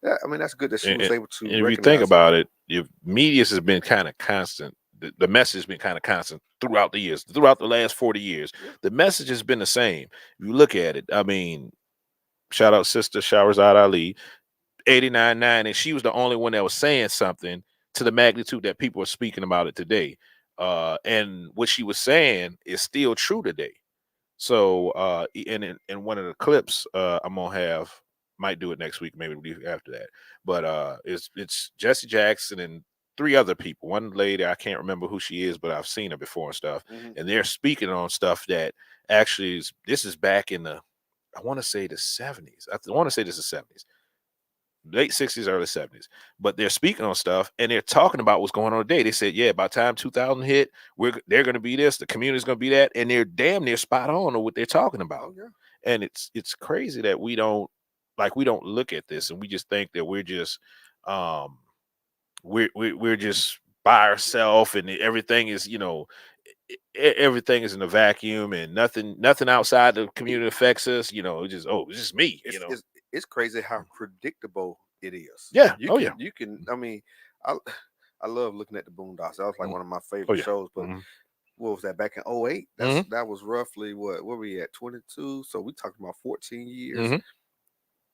yeah, I mean, that's good that she was able to. And if you think about it, your media has been kind of constant. The message has been kind of constant throughout the years, throughout the last 40 years. Yeah. The message has been the same. If you look at it, I mean, shout out Sister Shahrazad Ali, 89.9, and she was the only one that was saying something to the magnitude that people are speaking about it today. And what she was saying is still true today. So, in one of the clips, I'm gonna have, might do it next week, maybe the week after that. But it's Jesse Jackson and 3 other people. One lady, I can't remember who she is, but I've seen her before and stuff. And they're speaking on stuff that actually this is back in the, I want to say the 70s. I want to say this is 70s, late 60s, early 70s. But they're speaking on stuff and they're talking about what's going on today. They said, yeah, by the time 2000 hit, they're going to be this, the community's going to be that, and they're damn near spot on what they're talking about. Oh, yeah. And it's crazy that we don't look at this and we just think that we're just we're just by ourselves and everything is everything is in a vacuum and nothing outside the community affects us. It's just me. It's crazy how predictable it is. Yeah. You Oh can yeah. you can. I mean, I I love looking at the Boondocks. That was like Mm. one of my Oh favorite yeah. shows. But Hmm. what was that back in '08? Hmm. That was roughly what? Where we at 22? So we talking about 14 years. Hmm.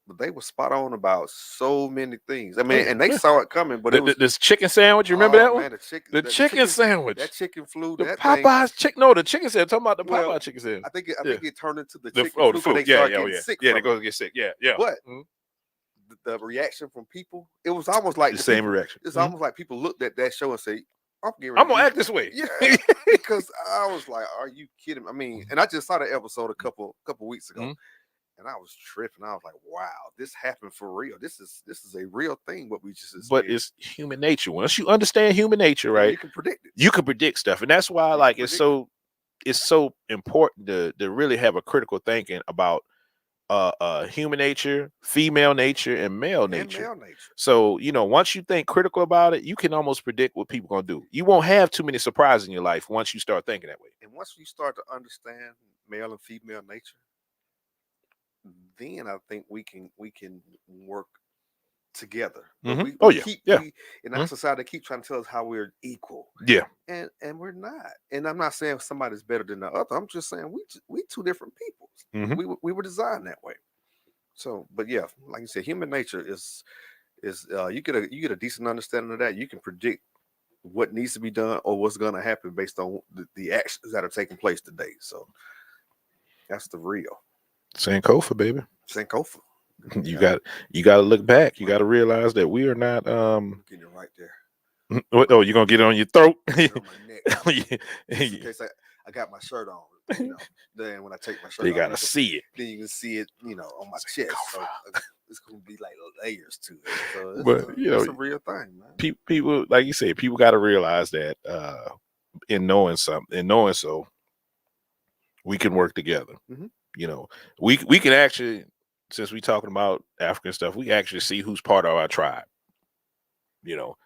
But they were spot on about so many things. I Oh mean, yeah. and they Yeah. saw it coming, but it was This chicken sandwich. You remember oh that one? man, the chicken, The chicken that sandwich. chicken flew. The That thing. Popeyes chicken. No, the chicken sandwich. Talking about the Well, Popeye chicken sandwich. I Yeah. think it turned into the The chicken flu the because flu. they Yeah. started Yeah. Oh getting yeah. sick Yeah. They from it. go get sick. Yeah. Yeah. But Mhm. the reaction from people, it was almost like The the same people. reaction. It's Mhm. almost like people looked at that show and say, "I'm getting ready I'm to gonna be." act this way. Yeah, because I was like, "Are you kidding me?" I mean, and I just saw the episode a couple weeks ago, Mhm. and I was tripping. I was like, "Wow, this happened for real. This is a real thing. What we just But experienced." it's human nature. Once you understand human nature, Yeah, right, you can predict it. you can predict stuff, and that's why You can like it's predict it. so important to really have a critical thinking about human nature, female nature, and male And nature. male nature. So once you think critical about it, you can almost predict what people gonna do. You won't have too many surprises in your life once you start thinking that way. And once you start to understand male and female nature, then I think we can work together. But Hmm. Oh yeah, yeah. we in our Mhm. society keep trying to tell us how we're equal, Yeah. and we're not. And I'm not saying somebody's better than the other. I'm just saying we two different peoples. Hmm. We were designed that way. So, but yeah, like you said, human nature is you get a decent understanding of that. You can predict what needs to be done or what's going to happen based on the actions that are taking place today. So that's the real Sankofa, baby. Sankofa. You Yeah, got you got to look back. You got to realize that we are not. I'm getting it right there. Oh, you're gonna get it on your throat. Get it on my neck. Just in You case I got my shirt on, then when I take my shirt they off, gotta see it. then you can see it, on my chest. So Sankofa. it's gonna be like layers to it. So But it's a real thing, man. people, like you said, people got to realize that in knowing something, in knowing so, we can work together. Hmm. You know, we can actually, since we talking about African stuff, we actually see who's part of our tribe. You know,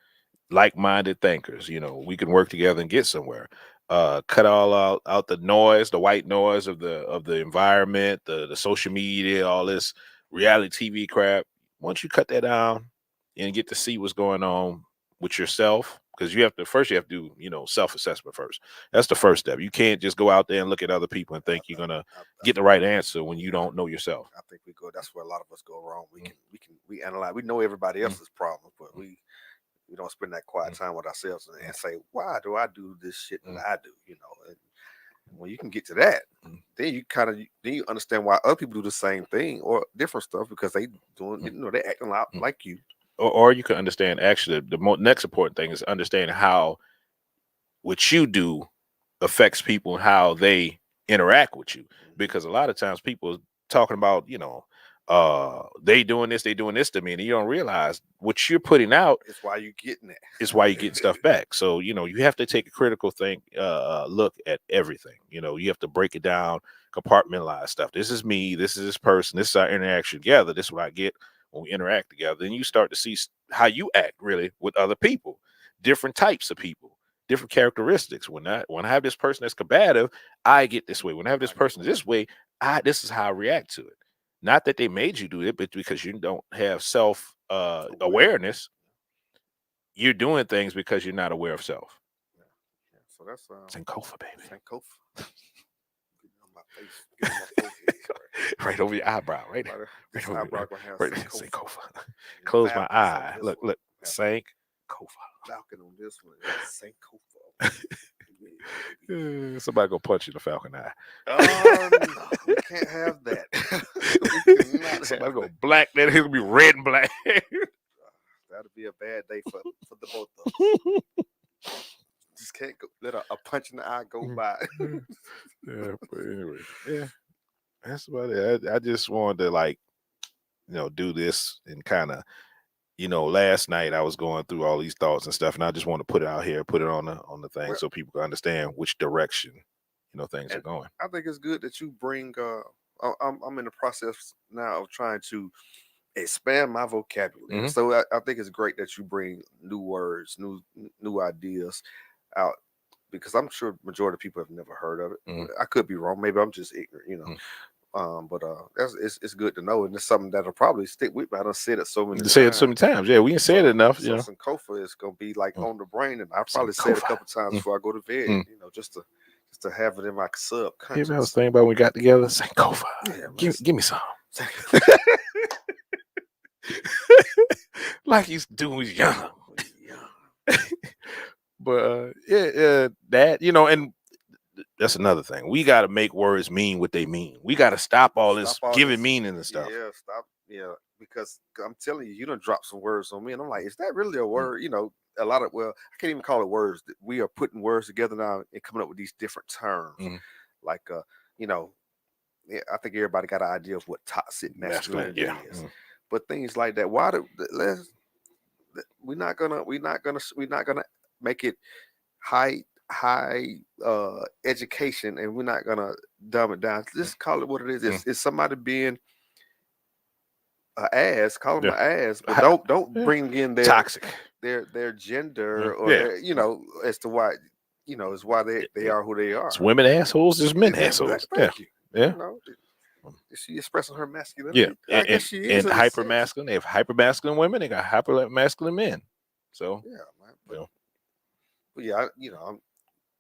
like-minded thinkers. We can work together and get somewhere. Cut all out the noise, the white noise of the environment, the social media, all this reality TV crap. Once you cut that down and get to see what's going on with yourself, because you have to do self-assessment first. That's the first step. You can't just go out there and look at other people and think you're gonna get the right answer when you don't know yourself. I think we go. That's where a lot of us go wrong. We analyze. We know everybody else's problems, but we don't spend that quiet time with ourselves and say, why do I do this shit that I do? And when you can get to that, then you understand why other people do the same thing or different stuff because they doing, they acting out like you. Or you can understand actually the next important thing is understanding how what you do affects people and how they interact with you. Because a lot of times people talking about, they doing this to me, and you don't realize what you're putting out It's why you getting it. is why you're getting stuff back. So, you have to take a critical look at everything. You have to break it down, compartmentalize stuff. This is me, this is this person, this is our interaction together, this is what I get when we interact together. Then you start to see how you act really with other people, different types of people, different characteristics. When I have this person that's combative, I get this way. When I have this person this way, this is how I react to it. Not that they made you do it, but because you don't have self awareness, you're doing things because you're not aware of self. Yeah. Yeah. So that's Sankofa, baby. Sankofa. Getting on my face, getting on my forehead. Right over your eyebrow, right? This Right over eyebrow there. gonna have Right, Sankofa. Sankofa. Close my Falcons on eye. this Look, one. Sankofa. Falcon on this one. Sankofa. Yeah. Somebody go punch you in the falcon eye. Oh no, we can't have that. We cannot Somebody have go that. black, then it'll be red and black. That'll be a bad day for the both of us. Just can't let a punch in the eye go by. Yeah, but anyway, yeah, that's about it. I just wanted to do this and kind of, last night I was going through all these thoughts and stuff, and I just want to put it out here, put it on the thing, Well, so people can understand which direction, things are and going. I think it's good that you bring. I'm in the process now of trying to expand my vocabulary. Hmm. So I think it's great that you bring new words, new ideas out because I'm sure majority of people have never heard of it. Hmm. I could be wrong. Maybe I'm just ignorant, Hmm. But that's it's good to know, and it's something that'll probably stick with me. I done said it so many You say it so many times. times. Yeah, we ain't said it enough. You So know, Sankofa is gonna be like Mm. on the brain, and I probably say it a Sankofa. couple times before I go to bed. Mm. You know, just to have it in my Yeah, man, I was subconscious. thinking about when we got together. Sankofa. Yeah, man. Give me some. Like he's doing when he's young. Yeah. But yeah, that, you know, and that's another thing. We got to make words mean what they mean. We got to stop all this Stop all giving this. meaning and stuff. Yeah, stop. Yeah, because I'm telling you, you done dropped some words on me, and I'm like, is that really a word? You know, a lot of I can't even call it words. We are putting words together now and coming up with these different terms, Mhm. like you know, yeah, I think everybody got an idea of what toxic Masculine, masculinity yeah. is, Mhm. but things like that. Why do let's we're not gonna make it high education, and we're not gonna dumb it down. Just call it what it is. It's somebody being an ass, call them Yeah. an ass, but Hi- don't yeah. bring in Toxic. their gender or Yeah. their, you know, as to why, you know, is why they are who they are. It's women assholes, there's men Yeah, assholes. Yeah. thank you. Yeah. You know, is she expressing her Yeah. masculinity? I guess she is. And In a hyper sense. masculine. They have hyper masculine women, they got hyper masculine men. So Yeah, man. you know. But yeah, you know,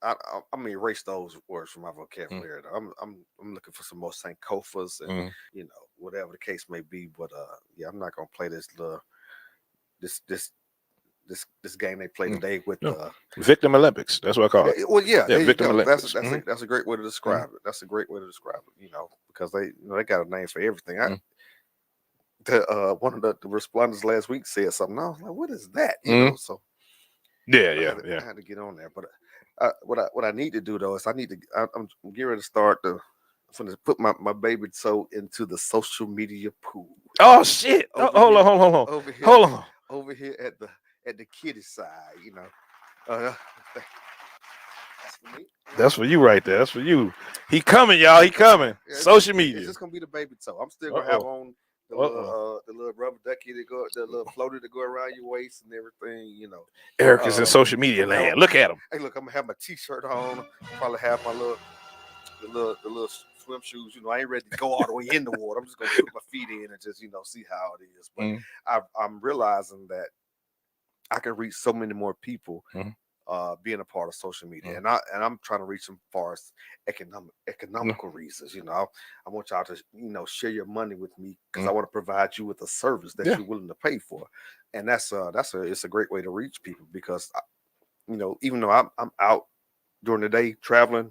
I'm gonna erase those words from my vocabulary. I'm looking for some more Sankofas and you know, whatever the case may be. But yeah, I'm not gonna play this this game they play today with No. Victim Olympics. That's what I call it. well, yeah, there you Victim go. Olympics. That's a great way to describe it. That's a great way to describe it. You know, because they got a name for everything. One of the respondents last week said something. I was like, what is that? You know, so Yeah, I had to get on there. But what I need to do though is I'm getting ready to start I'm gonna put my baby toe into the social media pool. Oh shit! Hold on. Over here at the kiddie side, you know. That's for me. That's for you right there. That's for you. He coming, y'all. He coming. Yeah, Social media. It's just gonna be the baby toe. I'm still gonna have on the little rubber ducky the little floater to go around your waist and everything, you know. Eric is in social media land. Look at him. Hey, look, I'm gonna have my t-shirt on. Probably have my the little swim shoes. You know, I ain't ready to go all the way in the water. I'm just gonna put my feet in and just, you know, see how it is. But I'm realizing that I can reach so many more people being a part of social media, and I'm trying to reach them far as economical reasons. You know, I want y'all to, you know, share your money with me because I want to provide you with a service that you're willing to pay for, and it's a great way to reach people because you know, even though I'm out during the day traveling.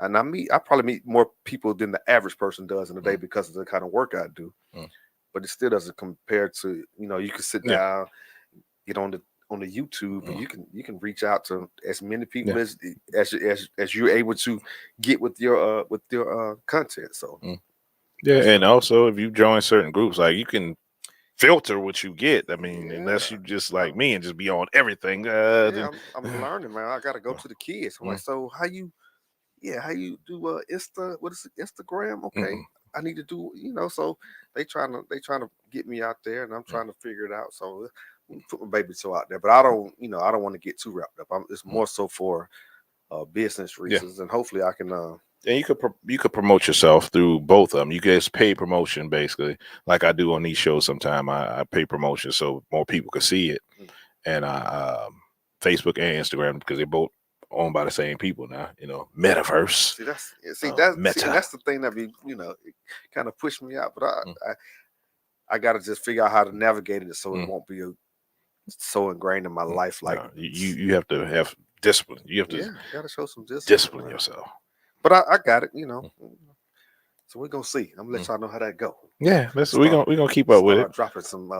And I probably meet more people than the average person does in a day because of the kind of work I do. But it still doesn't compare to, you know, you can sit down, get on the YouTube, and you can reach out to as many people as you're able to get with your content. So and also if you join certain groups, like you can filter what you get. I mean, unless you just like me and just be on everything. I'm learning, man. I got to go to the kids. I'm like, so how you do what is it, Instagram? Okay. I need to do, you know, so they trying to get me out there, and I'm trying to figure it out. So put my baby toe out there, but I don't want to get too wrapped up. It's more so for business reasons, and hopefully I can and you could promote yourself through both of them. You get paid promotion basically, like I do on these shows. Sometimes I pay promotion so more people can see it, and Facebook and Instagram, because they're both owned by the same people now. You know, metaverse. That's the thing that it kind of pushed me out, but I got to just figure out how to navigate it so it won't be so ingrained in my life. Like you have to have discipline. You have to got to show some discipline yourself. But I got it, you know. So we're gonna see. I'm gonna let y'all know how that go. Yeah, we're gonna keep up with it. Dropping some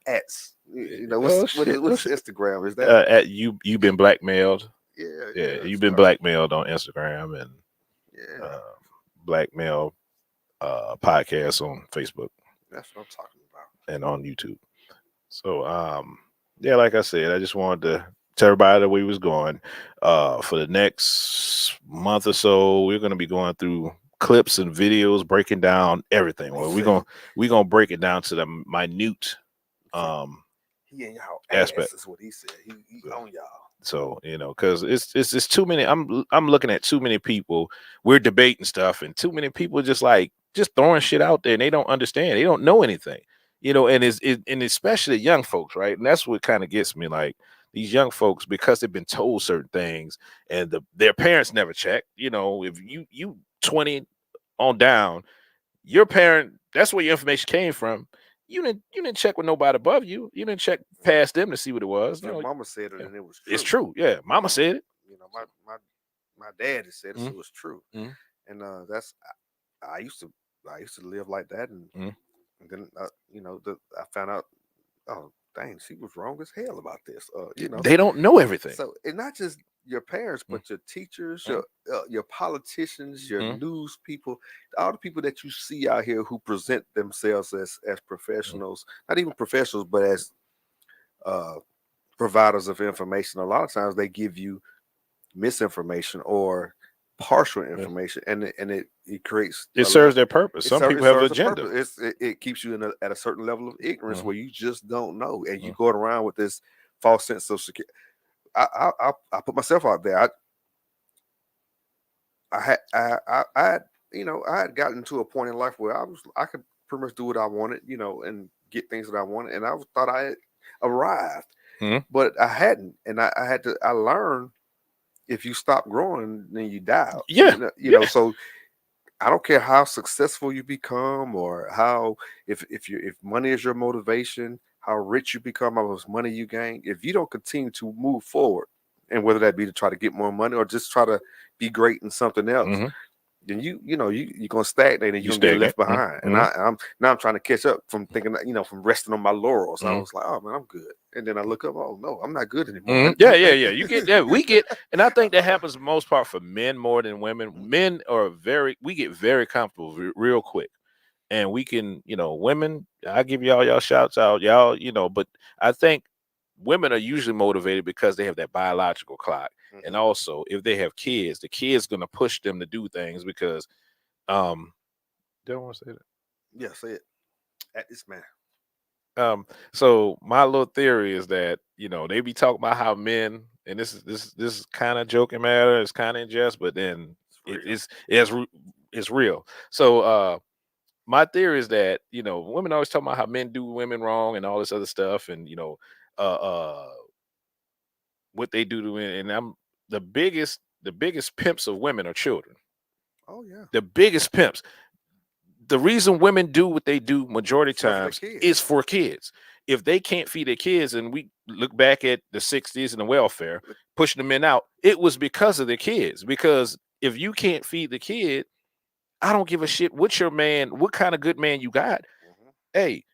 ads. You know, what's Instagram? Is that at you've been blackmailed? Yeah, you've been blackmailed on Instagram and blackmail podcast on Facebook. That's what I'm talking about. And on YouTube. So yeah, like I said, I just wanted to tell everybody that we was going. For the next month or so, we're gonna be going through clips and videos breaking down everything. Well, we're gonna break it down to the minute he in y'all aspect. Is what he said. He on y'all. So, you know, because it's too many. I'm looking at too many people. We're debating stuff, and too many people just like just throwing shit out there, and they don't understand. They don't know anything, and especially young folks, right? And that's what kind of gets me. Like these young folks, because they've been told certain things, and their parents never check. If you 20 on down, your parent, that's where your information came from. You didn't check with nobody above you. You didn't check past them to see what it was. So mama said it Yeah. and it was It's true. true. Yeah, mama said it. My dad had said it, so Mhm. it was true. Mhm. And that's I used to live like that, and, Mhm. and then I found out, oh dang, she was wrong as hell about this. They don't know everything. So it's not just your parents, Mm. but your teachers, Mm. your politicians, your Mm. news people, all the people that you see out here who present themselves as professionals, not even professionals, but as uh, providers of information. A lot of times they give you misinformation or partial Yeah. information, and it creates It serves their purpose. Some it people have an serves a agenda. purpose. It keeps you at a certain level of ignorance Mhm. where you just don't know, and you Mhm. go around with this false sense of security. I put myself out there. I had gotten to a point in life where I could pretty much do what I wanted, and get things that I wanted, and thought I had arrived, Mhm. but I hadn't, and I learned, if you stop growing, then you die. Yeah. Yeah. So I don't care how successful you become, or how, if money is your motivation, how rich you become, how much money you gain. If you don't continue to move forward, and whether that be to try to get more money or just try to be great in something else, Mhm. then you're gonna stagnate, and You you're gonna get left stagnant. behind. And Mhm. I'm trying to catch up from thinking that, from resting on my laurels. I Mhm. was like, oh man, I'm good. And then I look up, oh no, I'm not good anymore. Mhm. Yeah, yeah, yeah. You get that. We get, and I think that happens most part for men more than women. Men are we get very comfortable real quick, and we can, women. I give y'all shouts out, y'all. But I think women are usually motivated because they have that biological clock, and also if they have kids, the kids gonna push them to do things because um. Don't want to say that. Yeah, say it at this man. So my little theory is that they be talking about how men, and this is kind of joking matter, it's kind of in jest, but then it's real. So my theory is that women always talk about how men do women wrong and all this other stuff, and uh uh what they do to women, and I'm the biggest pimps of women are children. Oh yeah, The biggest pimps. The reason women do what they do majority it's not for the times kids. is for kids. If they can't feed their kids, and we look back at the 60s and the welfare, pushing the men out, it was because of their kids. Because if you can't feed the kid, I don't give a shit what what kind of good man you got. Mhm. Hey,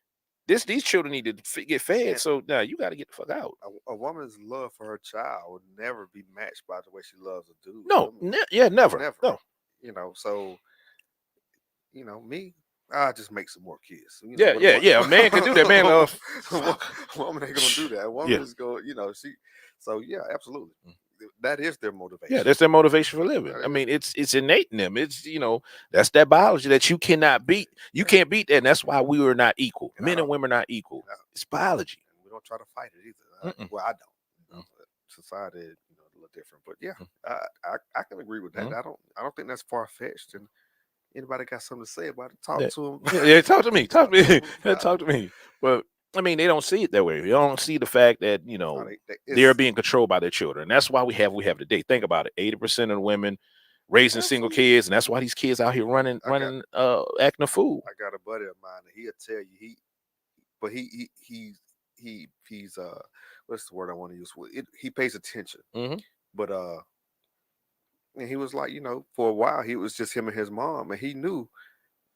these children need to get fed. And So now you got to get the fuck out. a woman's love for her child would never be matched by the way she loves a dude. No, yeah, never. Never. No. So me, I just make some more kids. Yeah, What yeah, yeah. A man can do that. Man love. a woman ain't gonna do that. A woman Yeah. is going, she. So yeah, absolutely. That is their Yeah, motivation. that's their motivation for living. I mean, it's innate in them. It's that's that biology that you cannot beat. You can't beat that, and that's why we are not equal. And I Men and don't. women are not equal. It's biology. And we don't try to fight it either. Mm-mm. Well, I don't. Mm. Society, a little different. But yeah, Mm. I can agree with that. Mm. I don't think that's far fetched. And anybody got something to say about it, talk Yeah. to them. Yeah, talk to me. Talk to me. about Talk to me. But I mean, they don't see it that way. They don't see the fact that no, they're being controlled by their children. That's why we have today. Think about it. 80% of the women raising single absolutely. kids, and that's why these kids out here acting a fool. I got a buddy of mine, and he'll tell you but he's what's the word I want to use? He pays attention, Hmm. but and he was like, for a while he was just him and his mom, and he knew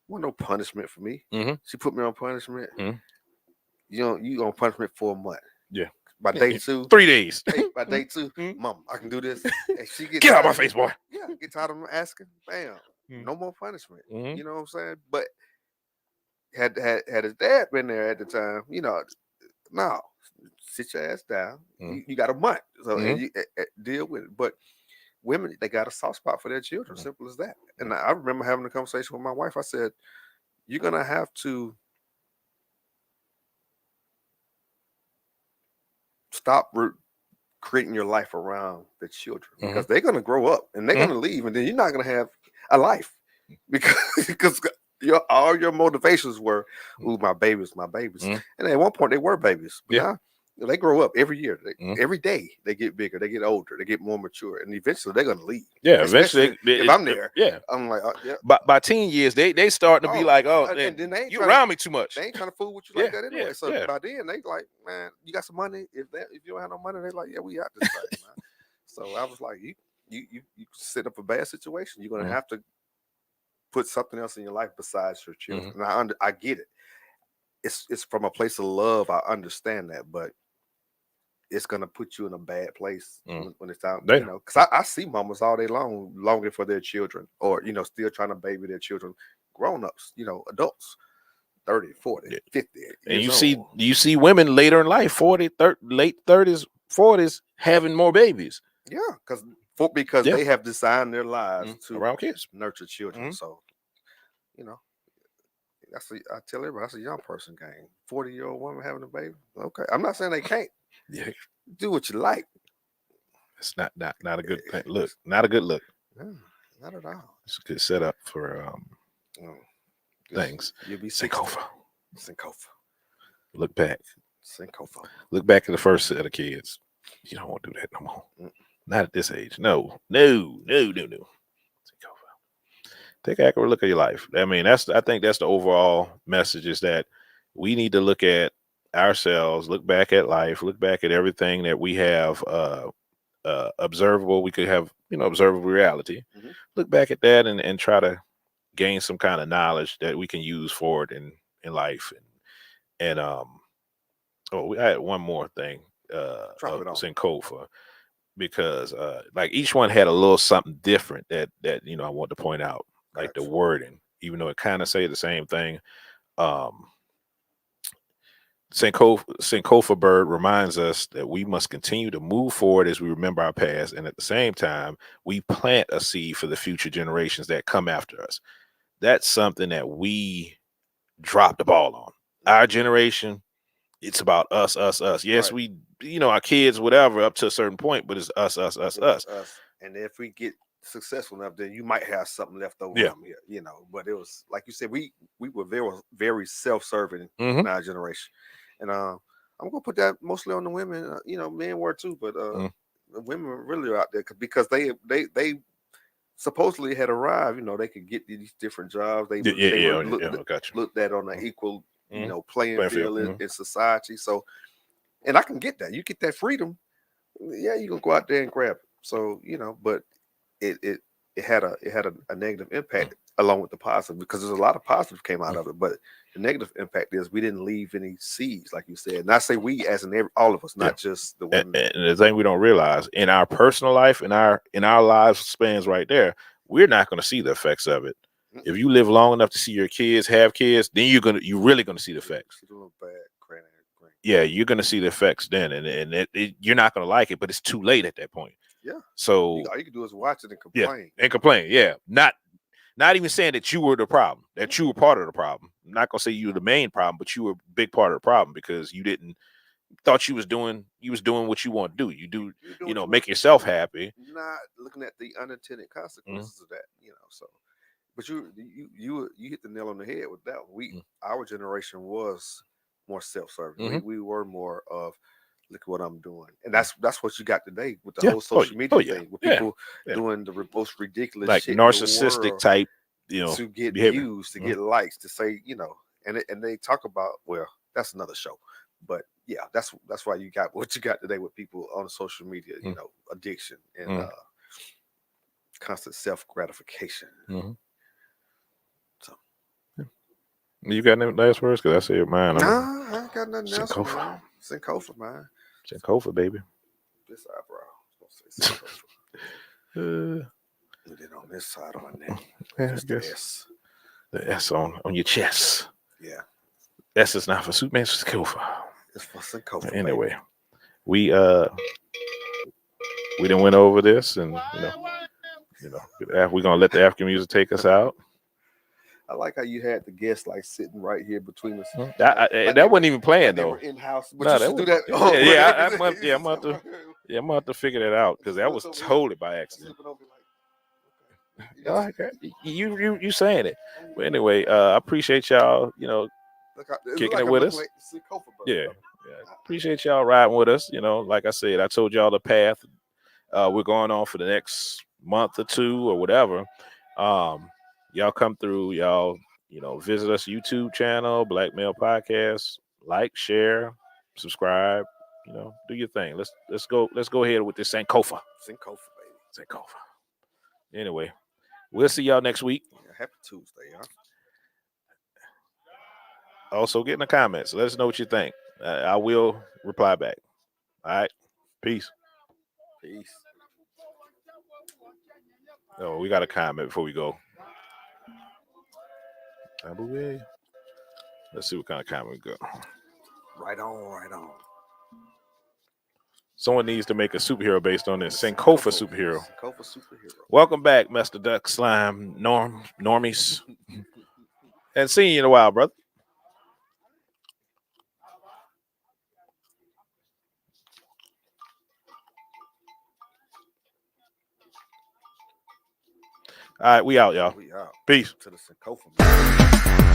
was no punishment for me. Hmm. She put me on punishment. Mhm. You on punishment for a month. Yeah. By day 2, 3 days. by day 2, Mhm. mom, I can do this. And she Get out of my face, boy. Yeah, get tired of them asking. Bam, Mhm. no more punishment. Mhm. You know what I'm saying? But had his dad been there at the time, no, sit your ass down. Mhm. You got a month, so and Mhm. you deal with it. But women, they got a soft spot for their children. Simple as that. And I remember having a conversation with my wife. I said, "You're gonna have to stop creating your life around the children, Mhm. because they're gonna grow up and they're Mhm. gonna leave, and then you're not gonna have a life because all your motivations were, "Ooh, my babies, my babies," and at one point they were babies, but now they grow up every year. Every day they get bigger, they get older, they get more mature, and eventually they're gonna leave. Yeah, Especially eventually, if I'm there. yeah, I'm like, yeah. By teen years, they starting to be like, oh, and then they ain't you trying around me too much. They ain't trying to fool with you Yeah, like that anyway. yeah, So yeah. by then they like, man, you got some money. If you don't have no money, they like, yeah, we out this thing, man. So I was like, you set up a bad situation. You're gonna have to put something else in your life besides your children. And I get it. It's from a place of love. I understand that, but it's gonna put you in a bad place when it's out. You know, because I see mamas all day long longing for their children, or still trying to baby their children, grown ups, adults, 30, 40, 50. And years you see women later in life, 40, 30, late 30s, 40s, having more babies. Yeah, because they have designed their lives to around kids, nurture children. So, I tell everybody, that's a young person game. 40-year-old woman having a baby. Okay, I'm not saying they can't. Yeah, do what you like. It's not a good look. Not a good look. No, not at all. It's a good setup for things. You'll be Sankofa. Look back. Sankofa. Look back at the first set of kids. You don't want to do that no more. Not at this age. No. Sankofa. Take a look at your life. I mean, I think that's the overall message, is that we need to look at ourselves, look back at life, look back at everything that we have observable. We could have, observable reality. Look back at that and try to gain some kind of knowledge that we can use forward in life. And I had one more thing, Sankofa, because like each one had a little something different that I want to point out, like the wording, even though it kind of say the same thing. Sankofa bird reminds us that we must continue to move forward as we remember our past, and at the same time, we plant a seed for the future generations that come after us. That's something that we dropped the ball on. Our generation, it's about us. Yes, we, our kids, whatever, up to a certain point, but it's us. And if we get successful enough, then you might have something left over from here, But it was like you said, we were very, very self-serving in our generation. And I'm gonna put that mostly on the women. Men were too, but the women really are out there because they supposedly had arrived. They could get these different jobs. They were looked at on an equal, playing field in society. So, and I can get that. You get that freedom. Yeah, you can go out there and grab it. So but it had a negative impact along with the positive, because there's a lot of positive came out of it, but the negative impact is we didn't leave any seeds, like you said. And I say we as in all of us, not just the women. And the thing we don't realize in our personal life, in our lives spans right there, we're not going to see the effects of it. If you live long enough to see your kids have kids, then you're really going to see the effects. Yeah, you're going to see the effects then, and you're not going to like it, but it's too late at that point. Yeah. So all you can do is watch it and complain. Yeah, and complain. Yeah, not even saying that you were the problem, that you were part of the problem. I'm not gonna say you were the main problem, but you were a big part of the problem because you thought you was doing what you want to do. You make yourself happy. Not looking at the unintended consequences of that. So, but you hit the nail on the head with that. Our generation was more self-serving. We were more of, look at what I'm doing, and that's what you got today with the whole social media thing, with people doing the most ridiculous, like shit narcissistic type, to get behavior. views, to get likes, to say, and they talk about, well, that's another show, but yeah, that's why you got what you got today with people on social media, addiction and constant self gratification. So, you got any last words? Because I said mine. Nah, I ain't got nothing else. Sankofa, man. Sankofa, baby. This eyebrow. And then on this side of my neck, the S. The S on your chest. Yeah. S is not for Superman, it's Sankofa. It's for Sankofa. Anyway, baby. we didn't went over this, and we're gonna let the African music take us out. I like how you had the guests like sitting right here between us. That wasn't even planned though. In house, but you should do that. I'm gonna have to figure that out because that was totally by accident. All right, you saying it. But anyway, I appreciate y'all, kicking it with us. Like Sankofa, Yeah, yeah. Appreciate y'all riding with us. Like I said, I told y'all the path we're going on for the next month or two or whatever. Y'all come through, y'all, visit us YouTube channel, Black Male Podcast, like, share, subscribe, do your thing. Let's go ahead with this Sankofa. Sankofa, baby. Sankofa. Anyway, we'll see y'all next week. Yeah, happy Tuesday, y'all. Also, get in the comments. Let us know what you think. I will reply back. All right. Peace. Peace. Oh, we got a comment before we go. Let's see what kind of comment we got. Right on, right on. Someone needs to make a superhero based on this Sankofa superhero. Sankofa superhero. Welcome back, Mr. Duck Slime Normies. And seeing you in a while, brother. All right, we out, y'all. We out. Peace. To the Sankofa.